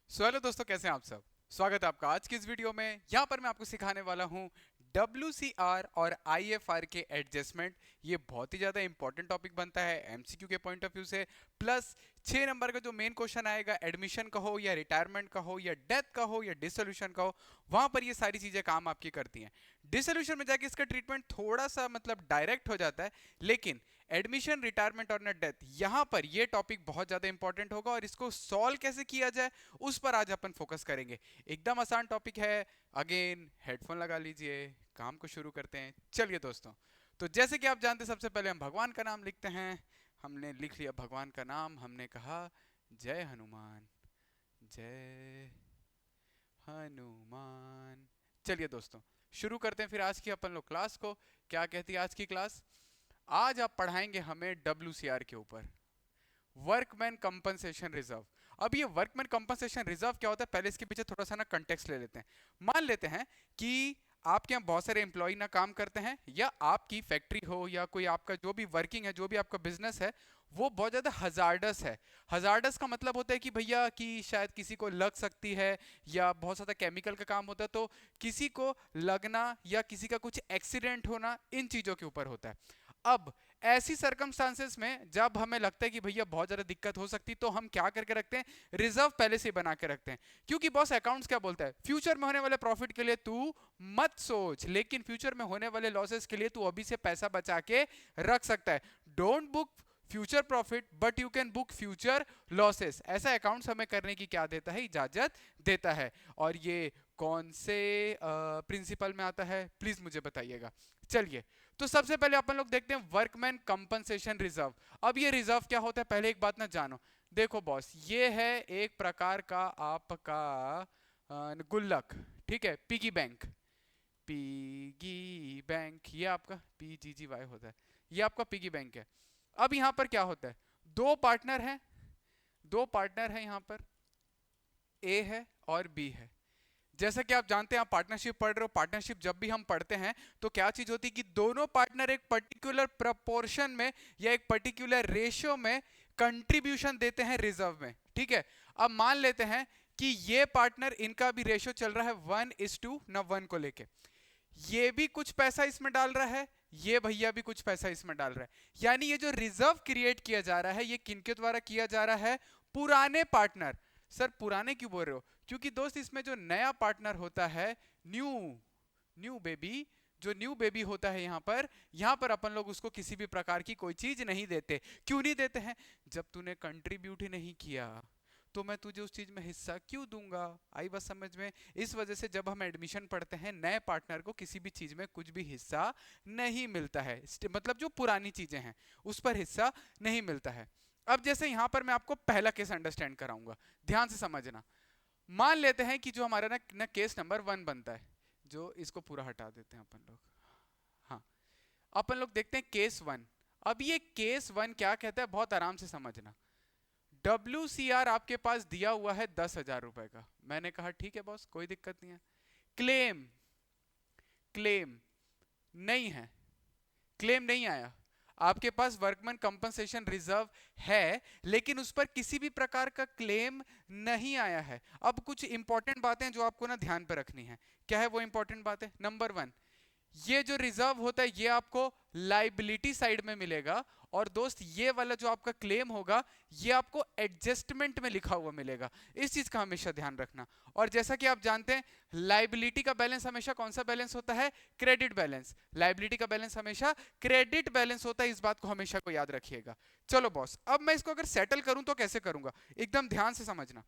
Hello दोस्तों, कैसे हैं आप सब। स्वागत है आपका आज की इस वीडियो में। यहाँ पर मैं आपको सिखाने वाला हूँ WCR और IFR के एडजस्टमेंट। ये बहुत ही ज़्यादा इंपॉर्टेंट टॉपिक बनता है MCQ के पॉइंट ऑफ व्यू से। प्लस 6 नंबर का जो मेन क्वेश्चन आएगा, एडमिशन का हो या रिटायरमेंट का हो या डेथ का हो या डिसोल्यूशन का हो, वहाँ पर ये सारी चीज़ें काम आपकी करती हैं। डिसोल्यूशन में जाके इसका ट्रीटमेंट थोड़ा सा मतलब डायरेक्ट हो जाता है, लेकिन एडमिशन, रिटायरमेंट और डेथ, यहाँ पर ये टॉपिक बहुत ज़्यादा इंपॉर्टेंट होगा और इसको सॉल्व कैसे किया जाए उस पर आज अपन फोकस करेंगे। एकदम आसान टॉपिक है। अगेन हेडफोन लगा लीजिए, काम को शुरू करते हैं। चलिए दोस्तों, तो जैसे कि आप जानते हैं, सबसे पहले हम भगवान का नाम लिखते हैं। हमने लिख लिया भगवान का नाम, हमने कहा जय हनुमान, जय हनुमान। चलिए दोस्तों, शुरू करते हैं फिर आज की अपन लोग क्लास को। क्या कहती है आज की क्लास? आज आप पढ़ाएंगे हमें WCR के ऊपर, वर्कमैन कंपनसेशन रिजर्व। अब ये वर्कमैन कंपनसेशन रिजर्व क्या होता है, पहले इसके पीछे थोड़ा सा ना कंटेक्स्ट ले लेते हैं। मान लेते हैं कि आपके यहाँ बहुत सारे एम्प्लॉय ना काम करते हैं, या आपकी फैक्ट्री हो या कोई आपका जो भी वर्किंग है, जो भी आपका बिजनेस है, वो बहुत ज़्यादा हजार्डस है। हजार्डस का मतलब होता है कि भैया कि शायद किसी को लग सकती है, या बहुत ज़्यादा केमिकल का काम होता है, तो किसी को लगना या किसी का कुछ एक्सीडेंट होना, इन चीज़ों के ऊपर होता है। अब ऐसी सरकमस्टांसेस में जब हमें लगता है कि भैया बहुत ज्यादा दिक्कत हो सकती, तो हम क्या करके रखते हैं, रिजर्व पहले से बना के रखते हैं। क्योंकि बॉस अकाउंट्स क्या बोलता है, फ्यूचर में होने वाले प्रॉफिट के लिए तू मत सोच, लेकिन फ्यूचर में होने वाले लॉसेस के लिए तू अभी से पैसा बचा के रख सकता है। Don't book future profit but you can book future losses. ऐसा अकाउंट्स हमें करने की क्या देता है, इजाजत देता है। और ये कौन से प्रिंसिपल में आता है, प्लीज मुझे बताइएगा। चलिए, तो सबसे पहले अपन लोग देखते हैं वर्कमैन कंपनसेशन रिजर्व। अब ये रिजर्व क्या होता है, पहले एक बात ना जानो। देखो बॉस, ये है एक प्रकार का आपका गुल्लक, ठीक है, पिगी बैंक। पिगी बैंक, ये आपका PGGY होता है, ये आपका पिगी बैंक है। अब यहां पर क्या होता है, दो पार्टनर हैं, दो पार्टनर हैं यहां पर, A है और B है। जैसा कि आप जानते हैं, आप पार्टनरशिप पढ़ रहे हो। पार्टनरशिप जब भी हम पढ़ते हैं तो क्या चीज होती है कि दोनों पार्टनर एक पर्टिकुलर प्रपोर्शन में या एक पर्टिकुलर रेशियो में कंट्रीब्यूशन देते हैं रिजर्व में, ठीक है। अब मान लेते हैं कि ये पार्टनर, इनका भी रेशियो चल रहा है 1:1 ना 1 को लेके। ये भी कुछ पैसा इसमें डाल रहा है, ये भैया भी कुछ पैसा इसमें डाल रहा है। यानी ये जो रिजर्व क्रिएट किया जा रहा है, ये किनके द्वारा किया जा रहा है, पुराने पार्टनर। सर पुराने क्यों बोल रहे हो? क्योंकि दोस्त, इसमें जो नया पार्टनर होता है, न्यू न्यू बेबी, जो न्यू बेबी होता है यहां पर अपन लोग उसको किसी भी प्रकार की कोई चीज नहीं देते। क्यों नहीं देते हैं? जब तूने कंट्रीब्यूट ही नहीं किया, तो मैं तुझे उस चीज में हिस्सा क्यों दूंगा? आई बात समझ में? इस वजह से जब हम एडमिशन पढ़ते हैं, नए पार्टनर को किसी भी चीज में कुछ भी हिस्सा नहीं मिलता है। मतलब जो पुरानी चीजें हैं उस पर हिस्सा नहीं मिलता है। अब जैसे यहां पर मैं आपको पहला केस अंडरस्टैंड कराऊंगा, ध्यान से समझना। मान लेते हैं कि जो हमारा ना केस नंबर 1 बनता है, जो इसको पूरा हटा देते हैं अपन लोग। हाँ, अपन लोग देखते हैं केस 1। अब ये केस 1 क्या कहता है, बहुत आराम से समझना। WCR आपके पास दिया हुआ है 10,000 रुपए का। मैंने कहा ठीक है बॉस, कोई दिक्कत नहीं है। क्लेम, क्लेम नहीं है, क्लेम नहीं आया। आपके पास वर्कमैन कंपनसेशन रिजर्व है, लेकिन उस पर किसी भी प्रकार का क्लेम नहीं आया है। अब कुछ इंपॉर्टेंट बातें जो आपको ना ध्यान पर रखनी है। क्या है वो इंपॉर्टेंट बातें? नंबर 1, ये जो रिजर्व होता है ये आपको लाइबिलिटी साइड में मिलेगा। और दोस्त, ये वाला जो आपका क्लेम होगा, ये आपको एडजस्टमेंट में लिखा हुआ मिलेगा। इस चीज का हमेशा ध्यान रखना। और जैसा कि आप जानते हैं, लाइबिलिटी का बैलेंस हमेशा कौन सा बैलेंस होता है? Credit balance. लाइबिलिटी का बैलेंस हमेशा क्रेडिट बैलेंस होता है, इस बात को हमेशा को याद रखिएगा। चलो बॉस, अब मैं इसको अगर सेटल करूं तो कैसे करूंगा, एकदम ध्यान से समझना।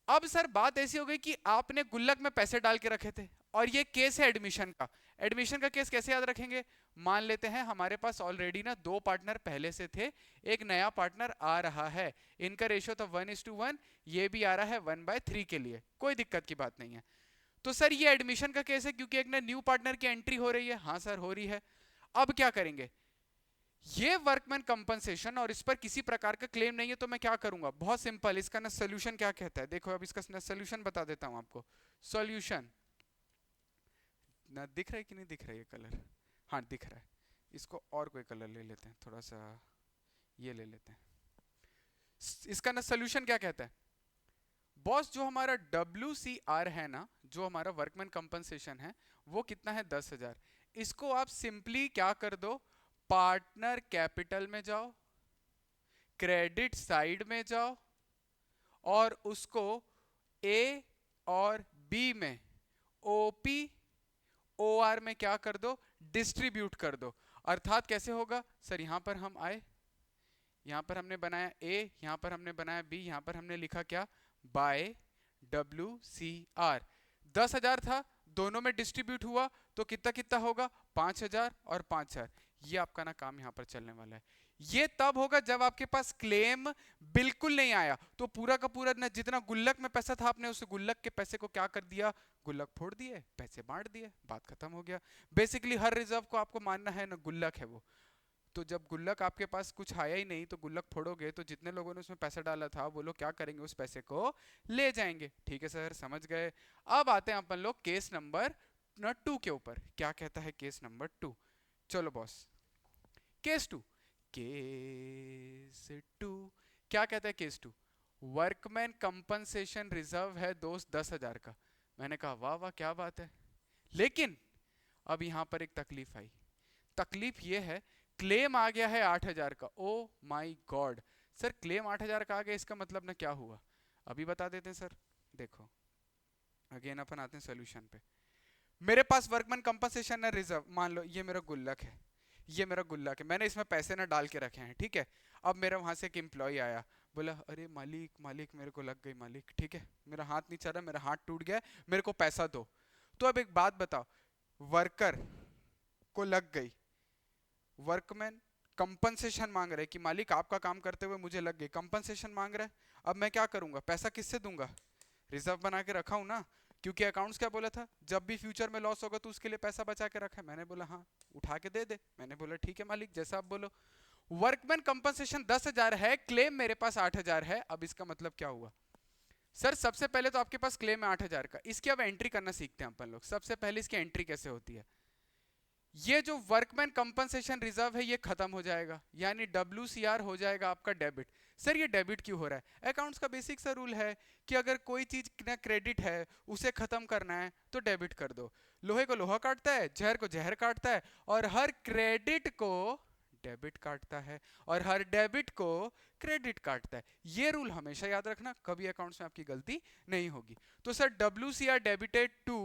अब सर बात ऐसी हो गई कि आपने गुल्लक में पैसे डाल के रखे थे, और ये केस है एडमिशन का। एडमिशन का केस कैसे याद रखेंगे? मान लेते हैं हमारे पास ऑलरेडी ना दो पार्टनर पहले से थे, एक नया पार्टनर आ रहा है, इनका रेशियो था 1:1, ये भी आ रहा है 1/3 के लिए, कोई दिक्कत की बात नहीं है। तो सर ये एडमिशन का केस है, क्योंकि एक ना न्यू पार्टनर की एंट्री हो रही है। हाँ सर, हो रही है। अब क्या करेंगे? ये वर्कमैन कंपनसेशन और इस पर किसी प्रकार का क्लेम नहीं है, तो मैं क्या करूंगा? बहुत सिंपल, इसका ना सोल्यूशन क्या कहता है, देखो अब इसका ना सोल्यूशन बता देता हूं आपको। सोल्यूशन ना दिख रहा है कि नहीं दिख रहा है ये कलर? हाँ दिख रहा है। इसको और कोई कलर ले लेते हैं, थोड़ा सा ये ले लेते हैं। इसका ना सोल्यूशन क्या कहता है? बॉस जो हमारा WCR है ना, जो हमारा वर्कमैन कंपनसेशन है, वो कितना है 10,000। इसको आप सिंपली क्या कर दो, पार्टनर कैपिटल में जाओ, क्रेडिट साइड में जाओ और उसको ए और बी में ओपी OR में क्या कर दो, डिस्ट्रीब्यूट कर दो। अर्थात कैसे होगा सर, यहां पर हम आए, यहां पर हमने बनाया A, यहां पर हमने बनाया B, यहां पर हमने लिखा क्या, बाय WCR। 10,000 था, दोनों में डिस्ट्रीब्यूट हुआ तो कितना कितना होगा, 5,000 और 5,000। ये आपका ना काम यहां पर चलने वाला है। ये तब होगा जब आपके पास क्लेम बिल्कुल नहीं आया, तो पूरा का पूरा ना जितना गुल्लक में पैसा था आपने उस गुल्लक के पैसे को क्या कर दिया, गुल्लक फोड़ दिए, पैसे बांट दिए, बात खत्म हो गया। बेसिकली हर रिजर्व को आपको मानना है ना गुल्लक है वो। तो जब गुल्लक आपके पास कुछ आया ही नहीं तो गुल्लक फोड़ोगे तो जितने लोगों ने उसमें पैसा डाला था वो लोग क्या करेंगे, उस पैसे को ले जाएंगे। ठीक है सर, समझ गए। अब आते हैं अपन लोग केस नंबर 2 के ऊपर। क्या कहता है केस नंबर 2? चलो बॉस, केस 2, केस 2 क्या कहता है केस 2? वर्कमैन कंपनसेशन रिजर्व है दोस्त 10,000 का। मैंने कहा वाह वाह क्या बात है, लेकिन अब यहां पर एक तकलीफ आई। तकलीफ ये है, क्लेम आ गया है 8,000 का। Oh my God sir, claim 8,000 का आ गया, इसका मतलब ना क्या हुआ, अभी बता देते हैं सर। देखो अगेन अपन आते हैं सोल्यूशन पे। मेरे पास वर्कमैन कंपनसेशन है रिजर्व, मान लो ये मेरा गुल्लक है, ये मेरा गुल्लक है, मैंने इसमें पैसे ना डाल के रखे हैं, ठीक है। अब मेरा वहां से एक एम्प्लॉय आया, बोला अरे मालिक मालिक मेरे को लग गई मालिक, ठीक है, मेरा हाथ नहीं चल रहा, मेरा हाथ टूट गया, मेरे को पैसा दो। तो अब एक बात बताओ, वर्कर को लग गई, वर्कमैन कंपनसेशन मांग रहे कि मालिक आपका काम करते हुए मुझे लग गई, कंपनसेशन मांग रहे। अब मैं क्या करूंगा, पैसा किससे दूंगा, रिजर्व बना के रखा हूं ना, क्योंकि अकाउंट्स क्या बोला था, जब भी फ्यूचर में लॉस होगा तो उसके लिए पैसा बचा के रखा है। मैंने बोला हाँ उठा के दे दे, मैंने बोला ठीक है मालिक जैसा आप बोलो। वर्कमैन कंपनसेशन 10,000 है, क्लेम मेरे पास 8,000 है। अब इसका मतलब क्या हुआ सर, सबसे पहले तो आपके पास क्लेम है 8,000 का, इसकी अब एंट्री करना सीखते हैं अपन लोग। सबसे पहले इसकी एंट्री कैसे होती है, ये जो वर्कमैन कंपनसेशन रिजर्व है ये खत्म हो जाएगा, यानी WCR हो जाएगा आपका डेबिट। सर ये डेबिट क्यों हो रहा है, अकाउंट्स का बेसिक सा रूल है कि अगर कोई चीज ना क्रेडिट है उसे खत्म करना है तो डेबिट कर दो। लोहे को लोहा काटता है, जहर को जहर काटता है, और हर क्रेडिट को डेबिट काटता है, और हर डेबिट को क्रेडिट काटता है। ये रूल हमेशा याद रखना, कभी अकाउंट्स में आपकी गलती नहीं होगी। तो sir WCR debited to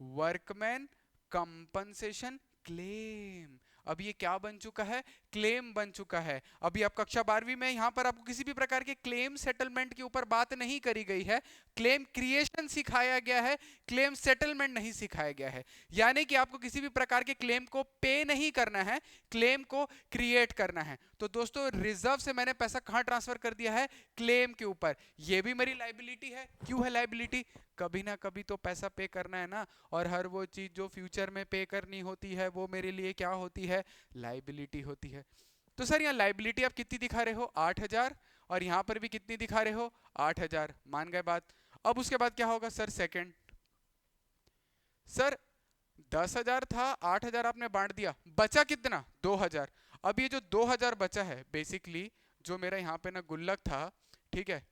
workman compensation claim. अब ये क्या बन चुका है, क्लेम बन चुका है। अभी आप कक्षा 12वीं में यहां पर आपको किसी भी प्रकार के क्लेम सेटलमेंट के ऊपर बात नहीं करी गई है, क्लेम क्रिएशन सिखाया गया है, क्लेम सेटलमेंट नहीं सिखाया गया है। यानी कि आपको किसी भी प्रकार के क्लेम को पे नहीं करना है, क्लेम को क्रिएट करना है। तो दोस्तों रिजर्व से मैंने पैसा कहां ट्रांसफर कर दिया है, क्लेम के ऊपर। ये भी मेरी लाइबिलिटी है। क्यों है लाइबिलिटी, कभी ना कभी तो पैसा पे करना है ना, और हर वो चीज जो फ्यूचर में पे करनी होती है वो मेरे लिए क्या होती है, लाइबिलिटी होती है। तो सर यहाँ लाइबिलिटी आप कितनी दिखा रहे हो, 8,000, और यहाँ पर भी कितनी दिखा रहे हो, 8,000। मान गए बात। अब उसके बाद क्या होगा सर, सेकंड, सर 10,000 था, 8,000 आपने बांट दिया, बचा कितना, 2,000। अब ये जो 2,000 बचा है, बेसिकली जो मेरा यहाँ पे ना गुल्लक था, ठीक है,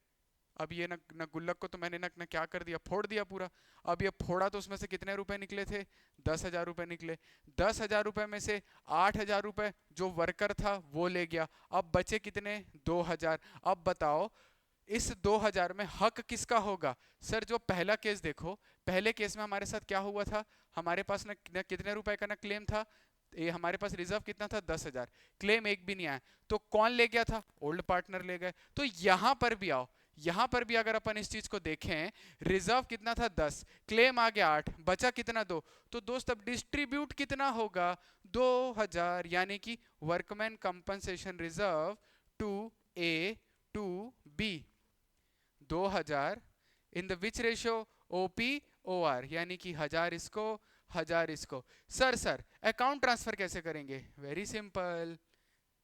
अब ये न गुल्लक को तो मैंने न क्या कर दिया, फोड़ दिया पूरा। अब ये फोड़ा तो उसमें से कितने रुपए निकले थे, 10,000 रुपए निकले। 10,000 रुपए में से 8,000 रुपए जो वर्कर था वो ले गया, अब बचे कितने, 2,000। अब बताओ इस 2,000 में हक किसका होगा। सर जो पहला केस देखो, पहले केस में हमारे साथ क्या हुआ था, हमारे पास न कितने रुपए का ना क्लेम था, ये हमारे पास रिजर्व कितना था, 10,000, क्लेम एक भी नहीं आया, तो कौन ले गया था, ओल्ड पार्टनर ले गए। तो यहां पर भी आओ, यहां पर भी अगर अपन इस चीज को देखें, रिजर्व कितना था 10, क्लेम आ गया 8, बचा कितना 2, तो दोस्त अब डिस्ट्रीब्यूट कितना होगा, 2,000, यानी कि workman compensation reserve to A to B, 2,000 in the which ratio, OP/OR, यानी कि 1,000 इसको 1,000 इसको। सर अकाउंट ट्रांसफर कैसे करेंगे, वेरी सिंपल,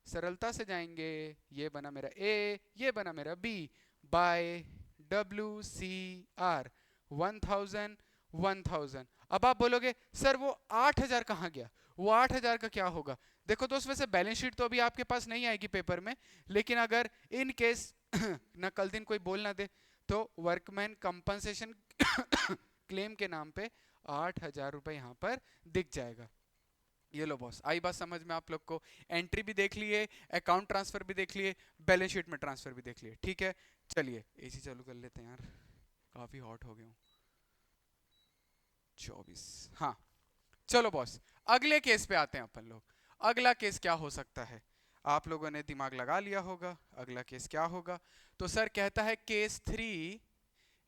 सरलता से जाएंगे, ये बना मेरा A, ये बना मेरा B, बाय WCR 1,000 1,000। अब आप बोलोगे सर वो 8,000 कहाँ गया, वो 8,000 का क्या होगा। देखो दोस्त वैसे बैलेंस शीट तो अभी आपके पास नहीं आएगी पेपर में, लेकिन अगर इन केस ना कल दिन कोई बोल ना दे, तो वर्कमैन कंपनसेशन क्लेम के नाम पे 8,000 रुपए यहाँ पर दिख जाएगा। ये लो बॉस, आई बात समझ में आप लोग को? एंट्री भी देख लिए, अकाउंट ट्रांसफर भी देख लिए, बैलेंस शीट में ट्रांसफर भी देख लिए, ठीक है। चलिए एसी चालू कर लेते हैं यार, काफी हॉट हो गया हूँ। 24, हाँ चलो बॉस, अगले केस पे आते हैं अपन लोग। अगला केस क्या हो सकता है? आप लोगों ने दिमाग लगा लिया होगा, अगला केस क्या होगा? तो सर कहता है case 3,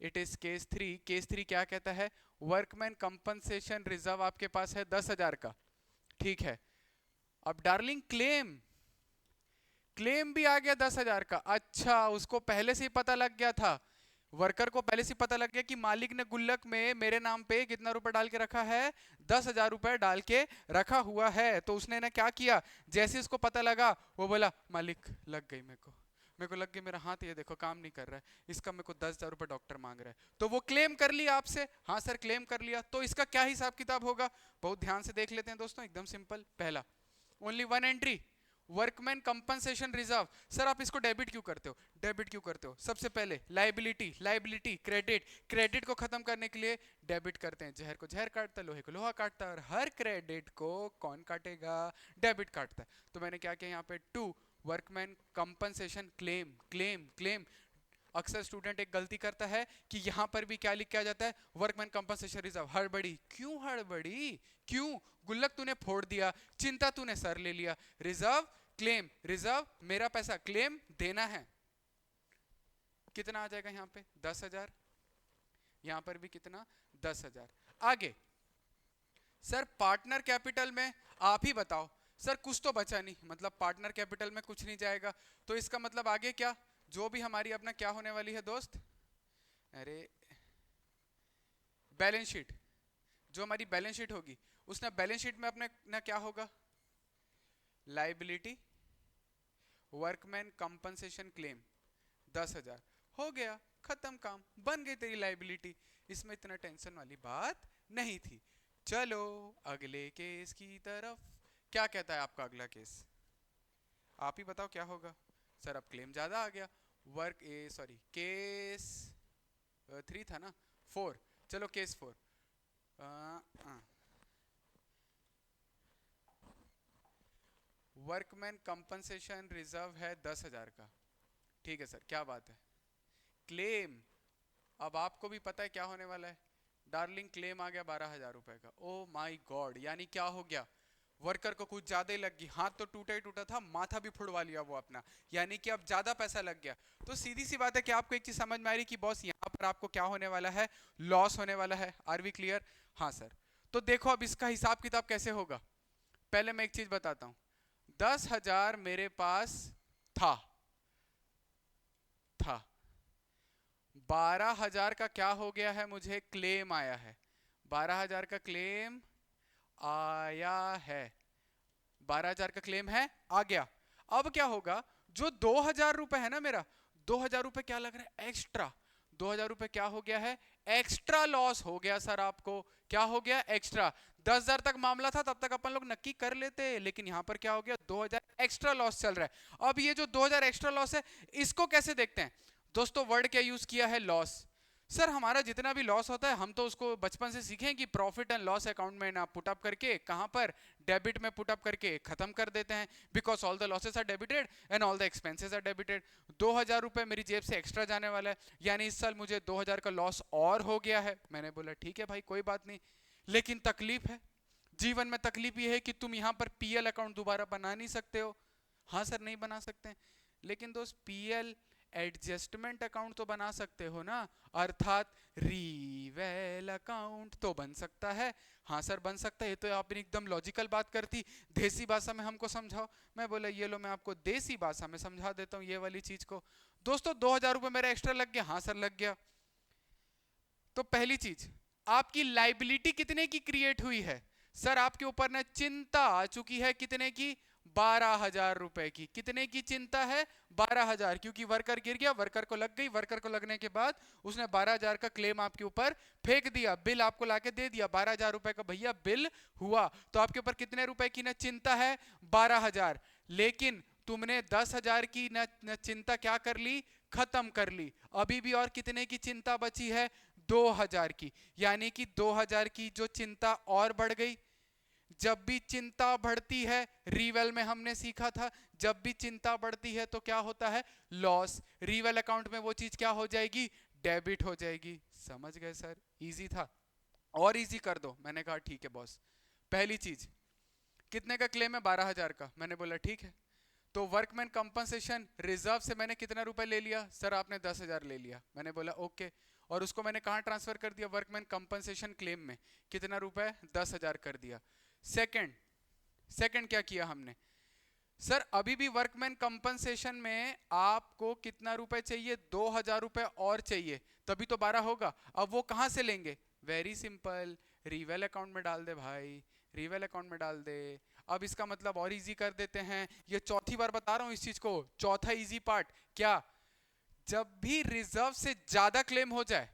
it is case 3। Case 3 क्या कहता है? वर्कमैन कंपनसेशन रिजर्व आपके पास है 10,000 का, ठीक है। अब डार्लिंग क्लेम भी आ गया 10,000 का। अच्छा, उसको पहले से ही पता लग गया था, वर्कर को पहले से पता लग गया कि मालिक ने गुल्लक में मेरे नाम पे कितना रुपए डाल के रखा है, 10,000 रुपए डाल के रखा हुआ है। तो उसने ना क्या किया, जैसे उसको पता लगा वो बोला मालिक लग गई मेरे को लग गई, मेरा हाथ ये देखो काम नहीं कर रहा है, इसका मेरे को 10,000 रुपए डॉक्टर मांग रहा है। तो वो क्लेम कर लिया आपसे। हाँ सर क्लेम कर लिया, तो इसका क्या हिसाब किताब होगा? बहुत ध्यान से देख लेते हैं दोस्तों, एकदम सिंपल। पहला, only one entry, workman compensation reserve. Sir आप इसको डेबिट क्यों करते हो? डेबिट क्यों करते हो? सबसे पहले लाइबिलिटी क्रेडिट को खत्म करने के लिए डेबिट करते हैं। जहर को जहर काटता है, लोहे को लोहा काटता है, और हर क्रेडिट को कौन काटेगा? डेबिट काटता है। तो मैंने क्या किया यहाँ पे, 2 वर्कमैन कंपनसेशन क्लेम। अक्सर स्टूडेंट एक गलती करता है कि यहाँ पर भी क्या लिख के आ जाता है, वर्कमैन कंपनसेशन रिजर्व। हड़बड़ी क्यों? गुल्लक तूने फोड़ दिया, चिंता तूने सर ले लिया। रिजर्व मेरा पैसा, क्लेम देना है। कितना आ जाएगा यहाँ पे? 10,000। यहाँ पर भी कितना? 10,000। आगे सर पार्टनर कैपिटल में आप ही बताओ। सर कुछ तो बचा नहीं, मतलब पार्टनर कैपिटल में कुछ नहीं जाएगा, तो इसका मतलब आगे क्या? जो भी हमारी अपना क्या होने वाली है दोस्त, अरे बैलेंस शीट, जो हमारी बैलेंस शीट होगी, उसने बैलेंस शीट में अपने ना क्या होगा, लाइबिलिटी वर्कमैन कंपनसेशन क्लेम 10,000। हो गया, खत्म काम, बन गई तेरी लाइबिलिटी। इसमें इतना टेंशन वाली बात नहीं थी। चलो अगले केस की तरफ। क्या कहता है आपका अगला केस? आप ही बताओ क्या होगा। सर अब क्लेम ज्यादा आ गया, केस 3 था ना, 4। चलो केस 4। वर्कमैन कंपनसेशन रिजर्व है 10,000 का, ठीक है सर, क्या बात है? क्लेम, अब आपको भी पता है क्या होने वाला है डार्लिंग, क्लेम आ गया 12,000 रुपए का। ओ माय गॉड, यानी क्या हो गया, वर्कर को कुछ ज्यादा ही लग गई। हाथ तो टूटा ही टूटा था, माथा भी फुड़वा लिया वो अपना, यानी कि अब ज्यादा पैसा लग गया। तो सीधी सी बात है कि आपको एक चीज समझ में आ रही कि बॉस यहाँ पर आपको क्या होने वाला है, लॉस होने वाला है। Are we clear? हाँ सर। तो देखो अब इसका हिसाब किताब कैसे होगा। पहले मैं एक चीज बताता हूँ, 10,000 मेरे पास था 12,000 का क्या हो गया है, मुझे क्लेम आया है। 12,000 का क्लेम आया है, 12,000 का क्लेम है, आ गया। अब क्या होगा, जो 2,000 रुपए है ना मेरा, 2,000 रुपए क्या लग रहा है, एक्स्ट्रा। 2,000 रुपए क्या हो गया है, एक्स्ट्रा लॉस हो गया सर। आपको क्या हो गया, एक्स्ट्रा। 10,000 तक मामला था, तब तक अपन लोग नक्की कर लेते, लेकिन यहां पर क्या हो गया, 2,000 एक्स्ट्रा लॉस चल रहा है। अब ये जो 2,000 एक्स्ट्रा लॉस है, इसको कैसे देखते हैं दोस्तों? वर्ड क्या यूज किया है, लॉस। सर हमारा जितना भी लॉस होता है, हम तो उसको बचपन से सीखें कि प्रॉफिट एंड लॉस अकाउंट में ना पुटअप करके, कहां पर, डेबिट में पुटअप करके खत्म कर देते हैं। Because all the losses are debited and all the expenses are debited. 2,000 रुपए मेरी जेब से एक्स्ट्रा जाने वाला है, यानी इस साल मुझे 2,000 का लॉस और हो गया है। मैंने बोला ठीक है भाई कोई बात नहीं, लेकिन तकलीफ है जीवन में। तकलीफ ये है कि तुम यहां पर पीएल अकाउंट दोबारा बना नहीं सकते हो। हाँ सर नहीं बना सकते, लेकिन दोस्त पीएल एडजस्टमेंट अकाउंट तो बना सकते हो ना, अर्थात रीवेल अकाउंट तो बन सकता है। हाँ सर बन सकता है। ये तो आपने एकदम लॉजिकल बात करती, देसी भाषा में हमको समझाओ। मैं बोला ये लो मैं आपको देसी भाषा में समझा देता हूँ ये वाली चीज को। दोस्तों 2,000 रुपए मेरा एक्स्ट्रा लग गया। हाँ सर लग गया। तो पहली चीज, आपकी लाइबिलिटी कितने की क्रिएट हुई है? सर आपके ऊपर ना चिंता आ चुकी है, कितने की, 12,000 रुपए की। कितने की चिंता है, 12,000, क्योंकि वर्कर गिर गया, वर्कर को लग गई। वर्कर को लगने के बाद उसने 12,000 का क्लेम आपके ऊपर फेंक दिया, बिल आपको लाके दे दिया, 12,000 रुपए का भैया बिल हुआ। तो आपके ऊपर कितने रुपए की ना चिंता है, 12,000। लेकिन तुमने 10,000 की न चिंता क्या कर ली, खत्म कर ली। अभी भी और कितने की चिंता बची है? 2000 की। यानी कि 2000 की जो चिंता और बढ़ गई। जब भी चिंता बढ़ती है, रीवेल में हमने सीखा था, जब भी चिंता बढ़ती है तो क्या होता है? लॉस। रीवेल अकाउंट में वो चीज क्या हो जाएगी? डेबिट हो जाएगी। समझ गए सर? इजी था। और इजी कर दो। मैंने कहा ठीक है बॉस। पहली चीज, कितने का क्लेम है? 12,000 का। मैंने बोला ठीक है। तो वर्कमैन कंपनसेशन रिजर्व से मैंने कितना रुपए ले लिया? सर आपने 10,000 ले लिया। मैंने बोला ओके। और उसको मैंने कहाँ ट्रांसफर कर दिया? वर्कमैन कंपनसेशन क्लेम में। कितना रुपए? 10,000 कर दिया। सेकंड क्या किया हमने? सर अभी भी वर्कमैन कंपनसेशन में आपको कितना रुपए चाहिए? 2,000 रुपए और चाहिए, तभी तो 12 होगा। अब वो कहां से लेंगे? वेरी सिंपल, रीवेल अकाउंट में डाल दे भाई, रीवेल अकाउंट में डाल दे। अब इसका मतलब और इजी कर देते हैं। ये चौथी बार बता रहा हूं इस चीज को। चौथा इजी पार्ट क्या? जब भी रिजर्व से ज्यादा क्लेम हो जाए,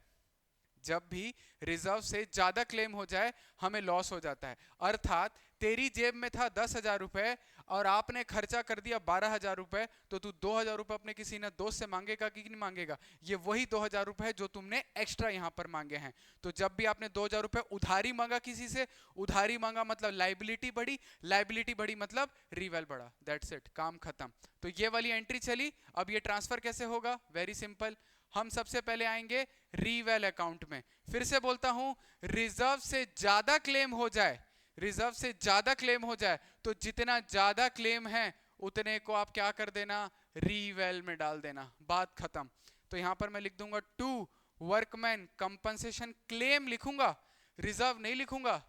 जब भी रिजर्व से ज्यादा क्लेम हो जाए, हमें लॉस हो जाता है। अर्थात तेरी जेब में था 10,000 रुपए और आपने खर्चा कर दिया 12,000 रुपए, तो तू 2,000 रुपए अपने किसी ना दोस्त से मांगेगा कि नहीं मांगेगा? ये वही 2,000 रुपए जो तुमने एक्स्ट्रा यहां पर मांगे हैं। तो जब भी आपने 2,000 रुपए उधारी मांगा किसी से, उधारी मांगा मतलब लाइबिलिटी बढ़ी, लाइबिलिटी बढ़ी मतलब रिवेल बढ़ा। दैट्स इट, काम खत्म। तो ये वाली एंट्री चली। अब ये ट्रांसफर कैसे होगा? Very simple. हम सबसे पहले आएंगे रीवेल अकाउंट में। फिर से बोलता हूं, रिजर्व से ज्यादा क्लेम हो जाए, रिजर्व से ज्यादा क्लेम हो जाए तो जितना ज्यादा क्लेम है उतने को आप क्या कर देना? रीवेल में डाल देना। बात खत्म। तो यहां पर मैं लिख दूंगा टू वर्कमैन कंपनसेशन क्लेम लिखूंगा, रिजर्व नहीं लिखूंगा।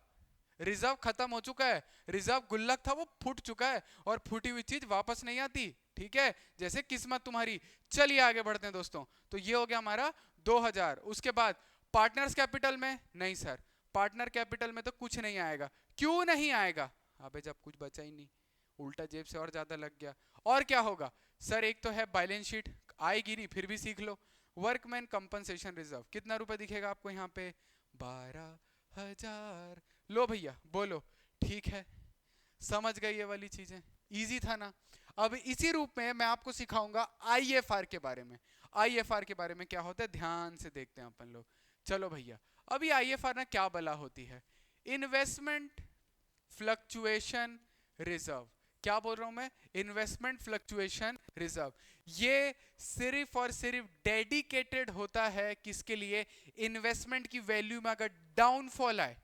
रिजर्व खत्म हो चुका है, रिजर्व गुल्लक था वो फूट चुका है, और फूटी हुई चीज वापस नहीं आती। ठीक है, जैसे किस्मत तुम्हारी। चलिए आगे बढ़ते हैं दोस्तों। तो ये हो गया हमारा 2000। उसके बाद पार्टनर्स कैपिटल में नहीं सर, पार्टनर कैपिटल में तो कुछ नहीं आएगा। क्यों नहीं आएगा? अबे जब कुछ बचा ही नहीं, उल्टा जेब से और ज्यादा लग गया। और क्या होगा? सर एक तो है बैलेंस शीट, आएगी नहीं फिर भी सीख लो। वर्कमैन कंपनसेशन रिजर्व कितना रुपए दिखेगा आपको यहाँ पे? 12,000। लो भैया बोलो। ठीक है, समझ गए ये वाली चीजें? इजी था ना? अब इसी रूप में मैं आपको सिखाऊंगा आईएफआर के बारे में। आईएफआर के बारे में क्या होता है ध्यान से देखते हैं अपन लोग। चलो भैया, अभी आईएफआर ना क्या बला होती है? Investment fluctuation reserve. क्या बोल रहा हूं मैं? Investment fluctuation reserve. ये सिर्फ और सिर्फ डेडिकेटेड होता है किसके लिए? इन्वेस्टमेंट की वैल्यू में अगर डाउनफॉल आए,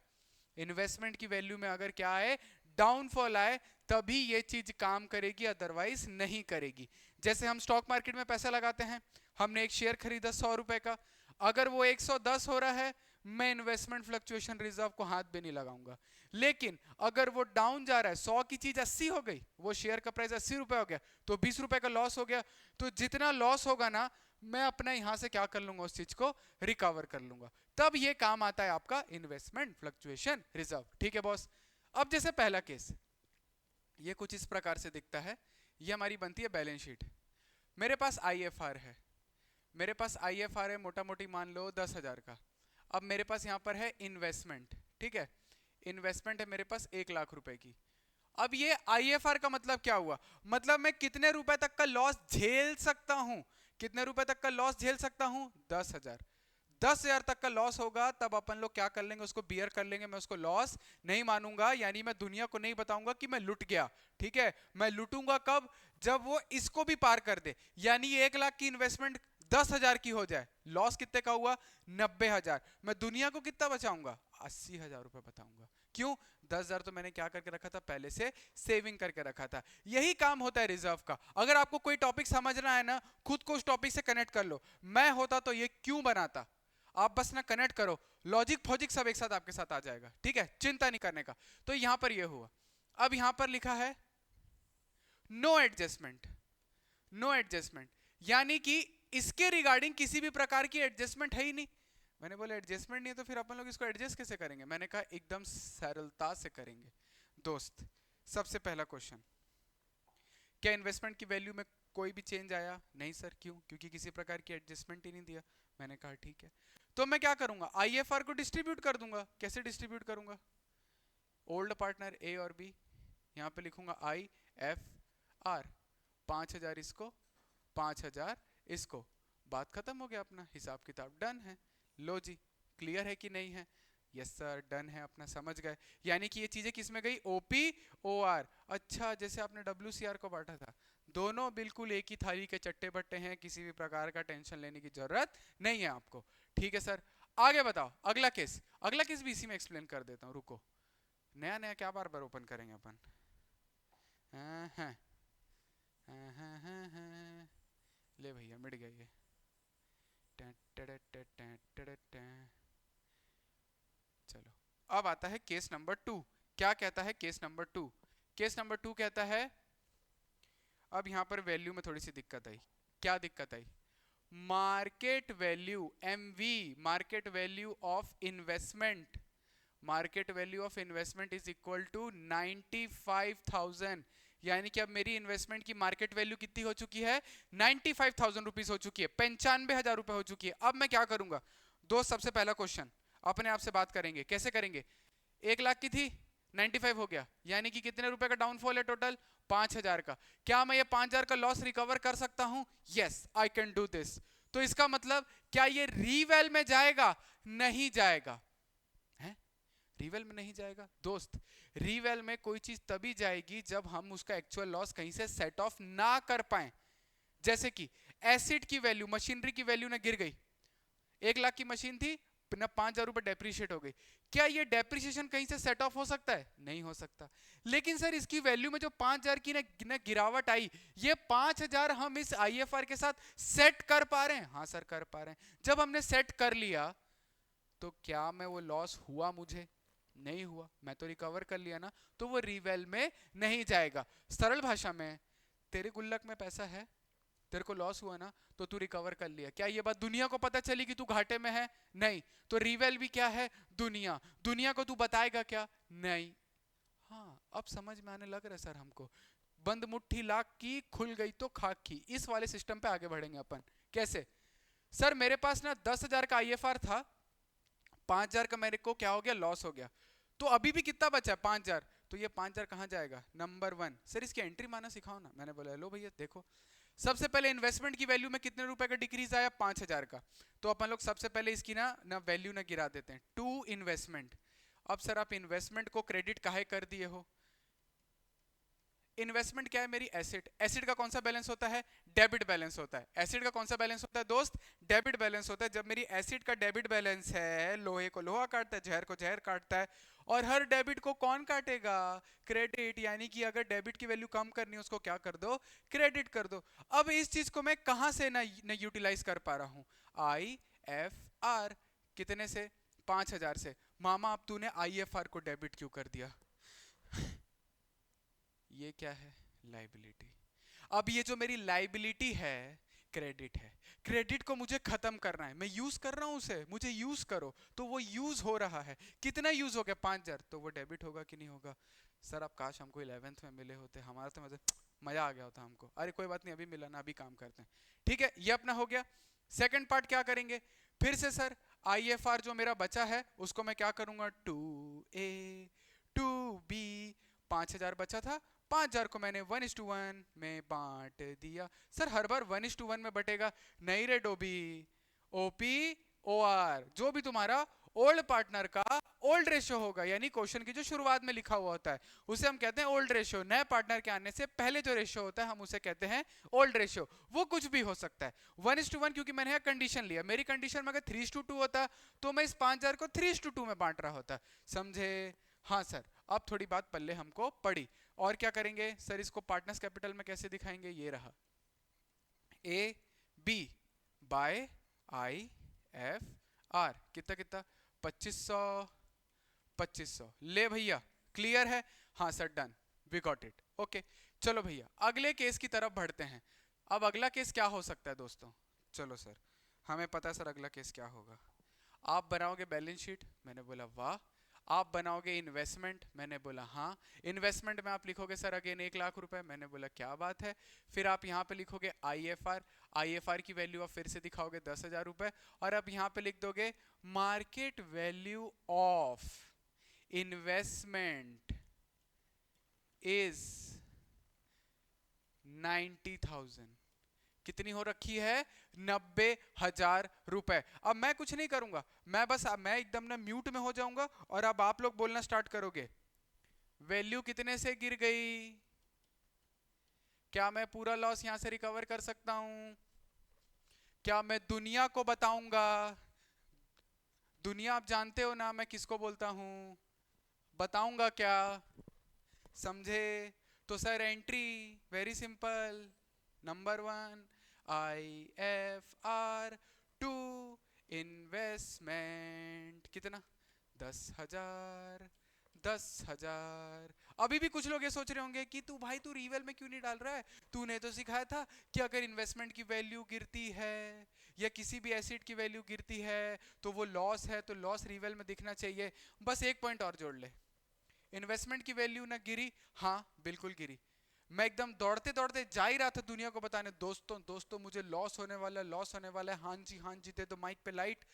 इन्वेस्टमेंट की वैल्यू में अगर क्या आए? डाउनफॉल आए, तभी ये चीज काम करेगी, अदरवाइज नहीं करेगी। जैसे हम स्टॉक मार्केट में पैसा लगाते हैं, हमने एक शेयर खरीदा 100 रुपए का, अगर वो 110 हो रहा है, मैं इन्वेस्टमेंट फ्लक्चुएशन रिजर्व को हाथ भी नहीं लगाऊंगा। लेकिन अगर वो डाउन जा रहा है, 100 की चीज 80 हो गई, वो शेयर का प्राइस 80 रुपए हो गया, तो 20 रुपए का लॉस हो गया। तो जितना लॉस होगा ना, मैं अपना यहां से क्या कर लूंगा? उस चीज को रिकवर कर लूंगा। तब ये काम आता है आपका इन्वेस्टमेंट फ्लक्चुएशन रिजर्व। ठीक है बॉस? अब जैसे पहला केस, ये कुछ इस प्रकार से दिखता है। ये हमारी बनती है बैलेंस शीट। मेरे पास आईएफआर है, मेरे पास आईएफआर है मोटा मोटी मान लो 10,000 का। अब मेरे पास यहाँ पर है इन्वेस्टमेंट। ठीक है, इन्वेस्टमेंट है मेरे पास 1,00,000 रुपए की। अब ये आईएफआर का मतलब क्या हुआ? मतलब मैं कितने रुपए तक का लॉस झेल सकता हूं? कितने रुपए तक का लॉस झेल सकता हूं? 10,000। 10,000 तक का लॉस होगा तब अपन लोग क्या कर लेंगे? उसको बियर कर लेंगे। मैं उसको लॉस नहीं मानूंगा, यानी मैं दुनिया को नहीं बताऊंगा कि मैं लुट गया। ठीक है, मैं लुटूंगा कब? जब वो इसको भी पार कर दे, यानी 1,00,000 की इन्वेस्टमेंट 10,000 की हो जाए। लॉस कितने का हुआ? 90,000। मैं दुनिया को कितना बचाऊंगा? 80,000 रुपए बताऊंगा। क्यों? 10,000 तो मैंने क्या करके रखा था? पहले से सेविंग करके रखा था। यही काम होता है रिजर्व का। अगर आपको कोई टॉपिक समझना है ना, खुद को उस टॉपिक से कनेक्ट कर लो। मैं होता तो ये क्यों बनाता? आप बस ना कनेक्ट करो, लॉजिक फॉजिक सब एक साथ आपके साथ आ जाएगा। ठीक है, चिंता नहीं करने का। तो यहां पर ये हुआ। अब यहां पर लिखा है नो एडजस्टमेंट। नो एडजस्टमेंट यानी कि इसके रिगार्डिंग किसी भी प्रकार की एडजस्टमेंट है ही नहीं। मैंने बोला एडजस्टमेंट नहीं है तो फिर अपन लोग इसको एडजस्ट कैसे करेंगे? मैंने कहा एकदम सरलता से करेंगे दोस्त। सबसे पहला क्वेश्चन, क्या इन्वेस्टमेंट की वैल्यू में कोई भी चेंज आया? नहीं सर। क्यों? क्योंकि किसी प्रकार की एडजस्टमेंट ही नहीं दिया। मैंने कहा ठीक है, तो मैं क्या करूंगा? आईएफआर को डिस्ट्रीब्यूट कर दूंगा। कैसे डिस्ट्रीब्यूट करूंगा? ओल्ड पार्टनर ए और बी, यहां पे लिखूंगा IFR। 5,000 इसको, 5,000 इसको। बात खत्म हो गया, अपना हिसाब किताब डन है। लो जी, क्लियर है कि नहीं है? यस सर, डन है, अपना समझ गए। यानी कि ये चीजें किस में गई? OP O R. अच्छा, जैसे आपने WCR को बांटा था, दोनों बिल्कुल एक ही थाली के चट्टे बट्टे हैं, किसी भी प्रकार का टेंशन लेने की जरूरत नहीं है आपको। ठीक है सर, आगे बताओ अगला केस। अगला केस भी इसी में एक्सप्लेन कर देता हूँ, रुको। नया नया क्या बार बार ओपन करेंगे अपन? हाँ हाँ हाँ हाँ हाँ हाँ। ले भैया, मिट गया ये। चलो, अब आता है केस नंबर 2। क्या कहता है केस नंबर 2? केस नंबर 2 कहता है, अब यहां पर वैल्यू में थोड़ी सी दिक्कत आई। क्या दिक्कत आई? Market value, MV, market value of investment, market value of investment is equal to 95,000। यानी कि अब मेरी इन्वेस्टमेंट की मार्केट वैल्यू कितनी हो चुकी है? 95,000 रुपीज हो चुकी है, 95,000 रुपए हो चुकी है। अब मैं क्या करूंगा दोस्त? सबसे पहला क्वेश्चन अपने आप से बात करेंगे, कैसे करेंगे? 1 लाख की थी, 95 हो गया, यानी कि कितने रुपए का डाउनफॉल है टोटल? 5,000 का। क्या मैं ये 5,000 का लॉस रिकवर कर सकता हूं? Yes, I can do this. तो इसका मतलब क्या ये रीवैल में जाएगा? नहीं जाएगा। रीवेल में नहीं जाएगा दोस्त। रीवेल में कोई चीज तभी जाएगी जब हम उसका एक्चुअल लॉस कहीं से सेट ऑफ ना कर पाए। जैसे कि एसिड की वैल्यू, मशीनरी की वैल्यू ना गिर गई, 1 लाख की मशीन थी ना, 5,000 रुपए डेप्रिशिएट हो गई। क्या ये डेप्रिसिएशन कहीं से सेट ऑफ हो सकता है? नहीं हो सकता। लेकिन सर इसकी वैल्यू में जो 5,000 की ना गिरावट आई, ये 5,000 हम इस IFR के साथ सेट कर पा रहे हैं? हाँ सर, कर पा रहे हैं। जब हमने सेट कर लिया तो क्या मैं वो लॉस हुआ? मुझे नहीं हुआ, मैं तो रिकवर कर लिया ना, तो वो रीवेल में नहीं जाएगा। सरल भाषा में, तेरे गुल्लक में पैसा है, तेरे को लॉस हुआ ना, तो तू रिकवर कर लिया। क्या ये बात दुनिया को पता चली कि तू घाटे में है? नहीं। तो रीवेल भी क्या है? दुनिया। दुनिया को तू बताएगा क्या? नहीं। हाँ, अब समझ में आने लग रहा है सर हमको। बंद मुट्ठी लाख की, खुल गई तो खाक की, इस वाले सिस्टम पे आगे बढ़ेंगे अपन। कैसे? सर मेरे पास ना 10,000 का IFR था, 5,000 का मेरे को क्या हो गया? लॉस हो गया। तो अभी भी कितना बचा? 5,000। तो ये 5,000 कहाँ जाएगा? नंबर 1, सर इसकी एंट्री मारना सिखाओ ना। मैंने बोला लो भैया देखो, सबसे पहले इन्वेस्टमेंट की वैल्यू में कितने रुपए का डिक्रीज आया? 5,000 का। तो अपन लोग सबसे पहले इसकी ना वैल्यू ना गिरा देते हैं, टू इन्वेस्टमेंट। अब सर आप इन्वेस्टमेंट को क्रेडिट काहे कर दिए हो? इन्वेस्टमेंट क्या है? मेरी एसिड। एसिड का कौन सा बैलेंस होता है? डेबिट बैलेंस होता है। एसिड का कौन सा बैलेंस होता है दोस्त? डेबिट बैलेंस होता है। जब मेरी एसिड का डेबिट बैलेंस है, लोहे को लोहा काटता है, जहर को जहर काटता है, और हर डेबिट को कौन काटेगा? क्रेडिट। यानी कि अगर डेबिट की वैल्यू कम करनी है, उसको क्या कर दो? क्रेडिट कर दो। अब इस चीज को मैं कहां से ना यूटिलाइज कर पा रहा हूं? IFR। कितने से? 5,000 से। मामा अब तूने IFR को डेबिट क्यों कर दिया? ये क्या है? लाइबिलिटी। अब ये जो मेरी लाइबिलिटी है, क्रेडिट है। क्रेडिट को मुझे खत्म करना है, मैं यूज कर रहा हूं उसे, मुझे यूज करो। तो वो यूज हो रहा है, कितना यूज हो गया? 5,000। तो वो डेबिट होगा कि नहीं होगा? सर अब काश हमको 11th में मिले होते, हमारा तो मजा आ गया होता हमको। अरे कोई बात नहीं, अभी मिला ना, अभी काम करते हैं। ठीक है, ये अपना हो गया। सेकंड पार्ट क्या करेंगे? फिर से सर IFR जो मेरा बचा है उसको मैं क्या करूंगा? 2A 2B। 5,000 बचा था, 5,000 को मैंने 1:1 में बांट दिया। सर हर बार 1:1 में बटेगा? नहीं रे डोबी। OPOR, जो भी तुम्हारा ओल्ड पार्टनर का ओल्ड रेशियो होगा, यानी क्वेश्चन की जो शुरुआत में लिखा हुआ होता है उसे हम कहते हैं ओल्ड रेशियो। नए पार्टनर के आने से पहले जो रेशियो होता है हम उसे कहते हैं ओल्ड रेशियो। वो कुछ भी हो सकता है। 1:1 क्योंकि मैंने कंडीशन लिया, मेरी कंडीशन में अगर 3:2 होता तो मैं इस 5,000 को 3:2 में बांट रहा होता। समझे? हाँ सर, अब थोड़ी बात पल्ले हमको पड़ी। और क्या करेंगे सर? इसको पार्टनर्स कैपिटल में कैसे दिखाएंगे? ये रहा, AB बाय IFR। कितना कितना? 2,500 2,500। ले भैया, क्लियर है? हाँ sir, done, we got it. Okay, चलो भैया अगले केस की तरफ बढ़ते हैं। अब अगला केस क्या हो सकता है दोस्तों? चलो सर, हमें पता है सर अगला केस क्या होगा। आप बनाओगे बैलेंस शीट, मैंने बोला वाह। आप बनाओगे इन्वेस्टमेंट, मैंने बोला हाँ। इन्वेस्टमेंट में आप लिखोगे सर अगेन 1,00,000 रुपए, मैंने बोला क्या बात है। फिर आप यहाँ पे लिखोगे IFR। IFR की वैल्यू आप फिर से दिखाओगे 10,000 रुपए, और अब यहाँ पे लिख दोगे market value of investment is 90,000। कितनी हो रखी है? 90,000 रुपए। अब मैं कुछ नहीं करूंगा, मैं एकदम ना म्यूट में हो जाऊंगा और अब आप लोग बोलना स्टार्ट करोगे। वैल्यू कितने से गिर गई? क्या मैं पूरा लॉस यहां से रिकवर कर सकता हूं? क्या मैं दुनिया को बताऊंगा? दुनिया आप जानते हो ना मैं किसको बोलता हूं, बताऊंगा क्या? समझे? तो sir entry very simple, number 1 IFR 2 investment कितना? 10,000। 10,000। अभी भी कुछ लोग ये सोच रहे होंगे कि तू भाई तू रिवेल में क्यों नहीं डाल रहा है, तूने तो सिखाया था कि अगर इन्वेस्टमेंट की वैल्यू गिरती है या किसी भी एसेट की वैल्यू गिरती है तो वो लॉस है, तो लॉस रिवेल में दिखना चाहिए। बस एक पॉइंट और जोड़ ले, इन्वेस्टमेंट की वैल्यू ना गिरी, हाँ बिल्कुल गिरी। मैं एकदम दौड़ते दौड़ते जा ही रहा था दुनिया को बताने, दोस्तों दोस्तों मुझे लॉस होने वाला है, लॉस होने वाला है, हाँ जी दे दो माइक पे लाइट।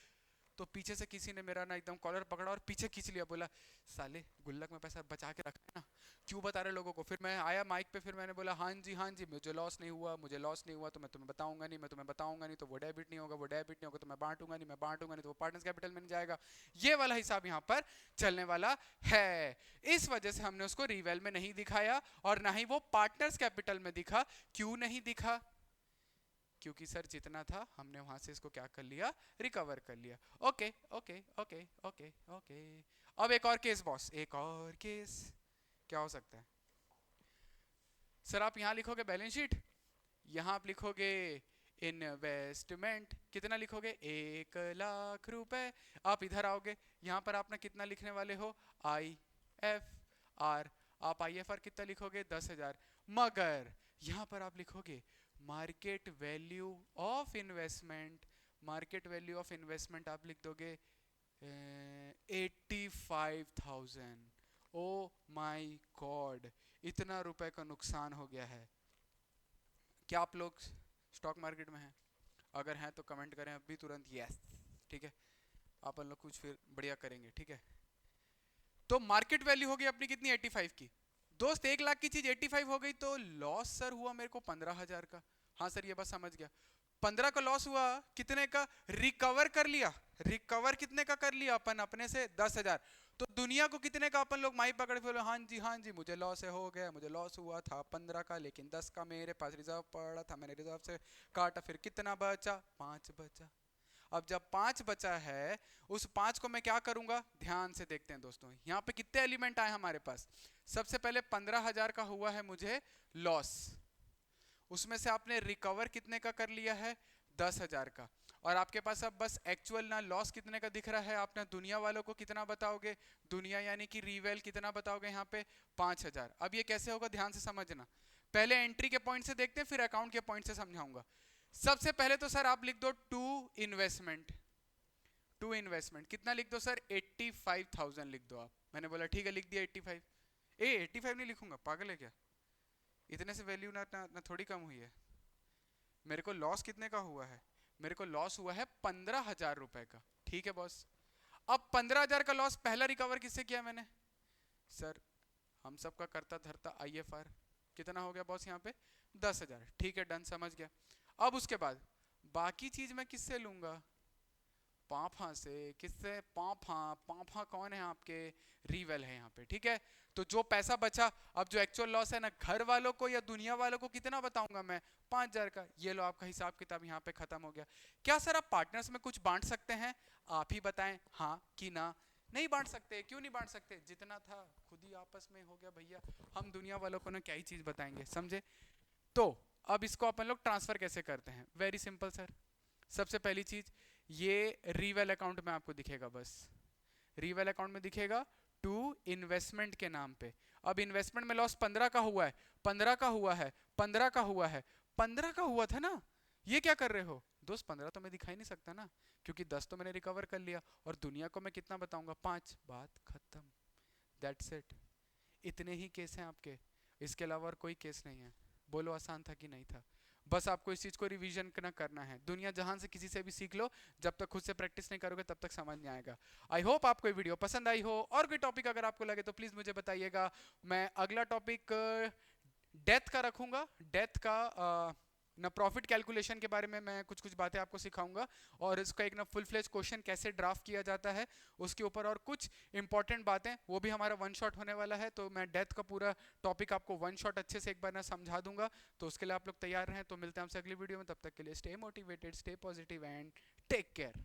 तो पीछे से किसी ने मेरा ना एकदम कॉलर पकड़ा और पीछे खींच लिया, बोला साले गुल्लक में पैसा बचा के रखा है ना, क्यों बता रहे लोगों को? फिर मैं आया माइक पे, फिर मैंने बोला हाँ जी मुझे लॉस नहीं हुआ, मुझे लॉस नहीं हुआ, तो मैं तुम्हें बताऊंगा नहीं, मैं तुम्हें बताऊंगा नहीं तो वो डेबिट नहीं होगा, वो डेबिट नहीं होगा तो मैं बांटूंगा नहीं, मैं बांटूंगा नहीं तो वो पार्टनर्स कैपिटल में नहीं जाएगा। ये वाला हिसाब यहाँ पर चलने वाला है। इस वजह से हमने उसको रिवेल में नहीं दिखाया और ना ही वो पार्टनर्स कैपिटल में दिखा। क्यों नहीं दिखा? क्योंकि सर जितना था हमने वहां से इसको क्या कर लिया, रिकवर कर लिया। Okay okay okay okay okay. अब एक और केस बॉस, एक और केस क्या हो सकता है? सर आप यहां लिखोगे बैलेंस शीट, यहां आप लिखोगे इन्वेस्टमेंट, कितना लिखोगे? 1,00,000 रुपए। आप इधर आओगे, यहां पर आप ना कितना लिखने वाले हो? IFR। आप IFR कितना लिखोगे? 10,000। मगर यहां पर आप लिखोगे market value of investment. Market value of investment आप लिख दोगे 85,000। ओ माई गॉड, इतना रुपए का नुकसान हो गया है। क्या आप लोग स्टॉक मार्केट में हैं? अगर हैं तो कमेंट करें अभी तुरंत यस, ठीक है? अपन लोग कुछ फिर बढ़िया करेंगे, ठीक है? तो मार्केट वैल्यू होगी अपनी कितनी? 85 की। दोस्त 1,00,000 की चीज 85 हो गई तो लॉस सर हुआ मेरे को 15,000 का। हाँ सर ये बस समझ गया, 15 का लॉस हुआ, कितने का रिकवर कर लिया? रिकवर कितने का कर लिया अपन? अपने से 10,000। तो दुनिया को कितने का अपन लोग माई पकड़ बोले हाँ जी मुझे लॉस है, हो गया, मुझे लॉस हुआ था 15 का, लेकिन 10 का मेरे पास रिजर्व पड़ा था, मैंने रिजर्व से काटा, फिर कितना बचा? 5 बचा। अब जब 5 बचा है, उस 5 को मैं क्या करूंगा? ध्यान से देखते हैं दोस्तों, यहाँ पे कितने एलिमेंट आए हमारे पास? सबसे पहले 15,000 का हुआ है मुझे लॉस, उसमें से आपने रिकवर कितने का कर लिया है? 10,000 का। और आपके पास अब बस एक्चुअल ना लॉस कितने का दिख रहा है, आपने दुनिया वालों को कितना बताओगे? दुनिया यानी कि रिवेल कितना बताओगे यहाँ पे? 5,000। अब ये कैसे होगा ध्यान से समझना, पहले एंट्री के पॉइंट से देखते हैं फिर अकाउंट के पॉइंट से समझाऊंगा। सबसे पहले तो सर आप लिख दो टू इन्वेस्टमेंट। टू इन्वेस्टमेंट कितना लिख दो सर? 85,000 लिख दो आप। मैंने बोला ठीक है लिख दिया 85। 85 नहीं लिखूंगा, पागल है क्या? इतने से वैल्यू ना थोड़ी कम हुई है। मेरे को लॉस कितने का हुआ है? मेरे को लॉस हुआ है 15,000 रुपए का, ठीक है बॉस? अब 15,000 का लॉस पहला रिकवर किससे किया मैंने? सर हम सबका करता धरता IFR। कितना हो गया बॉस यहाँ पे? 10,000। ठीक है डन, समझ गया। अब उसके बाद बाकी चीज मैं किससे लूंगा? पाफा से। किससे? पाफा। पाफा कौन है आपके? रिवेल है यहाँ पे, ठीक है? तो जो पैसा बचा, अब जो एक्चुअल लॉस है ना, घर वालों को या दुनिया वालों को कितना बताऊंगा मैं? 5,000 का। ये लो आपका हिसाब किताब यहाँ पे खत्म हो गया। क्या सर आप पार्टनर्स में कुछ बांट सकते हैं? आप ही बताएं हाँ कि ना। नहीं बांट सकते। क्यों नहीं बांट सकते? जितना था खुद ही आपस में हो गया भैया, हम दुनिया वालों को ना क्या ही चीज बताएंगे, समझे? तो अब इसको अपन लोग ट्रांसफर कैसे करते हैं? Very simple sir. सबसे पहली चीज, ये रिवेल अकाउंट में आपको दिखेगा, बस रिवेल अकाउंट में दिखेगा टू इन्वेस्टमेंट के नाम पे। अब इन्वेस्टमेंट में लॉस 15 का हुआ है, 15 का हुआ है, 15 का हुआ है, 15 का हुआ था ना। ये क्या कर रहे हो दोस्त? 15 तो मैं दिखा ही नहीं सकता ना, क्योंकि 10 तो मैंने रिकवर कर लिया और दुनिया को मैं कितना बताऊंगा? 5। बात खत्म, दैट्स इट। इतने ही केस हैं आपके, इसके अलावा और कोई केस नहीं है। बोलो आसान था कि नहीं था? बस आपको इस चीज को रिवीजन करना है। दुनिया जहान से किसी से भी सीख लो, जब तक खुद से प्रैक्टिस नहीं करोगे तब तक समझ नहीं आएगा। आई होप आपको ये वीडियो पसंद आई हो, और कोई टॉपिक अगर आपको लगे तो प्लीज मुझे बताइएगा। मैं अगला टॉपिक डेथ का रखूंगा। डेथ का ना प्रॉफिट कैलकुलेशन के बारे में मैं कुछ कुछ बातें आपको सिखाऊंगा, और इसका एक ना फुल फ्लेज क्वेश्चन कैसे ड्राफ्ट किया जाता है उसके ऊपर, और कुछ इंपॉर्टेंट बातें वो भी हमारा वन शॉट होने वाला है। तो मैं डेथ का पूरा टॉपिक आपको वन शॉट अच्छे से एक बार ना समझा दूंगा। तो उसके लिए आप लोग तैयार रहें। तो मिलते हैं हमसे अगली वीडियो में, तब तक के लिए stay motivated, stay positive and take care.